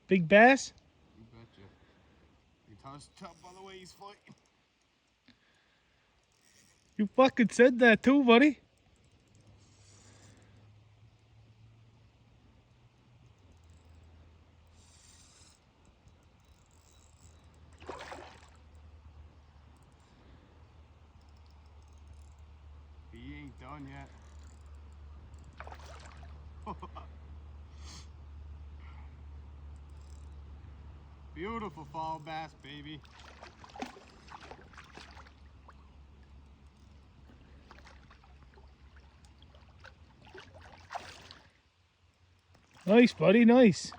Big bass? You betcha. You can tell us chub by the way he's fighting. You fucking said that too, buddy. He ain't done yet. Beautiful fall bass, baby. Nice, buddy, nice.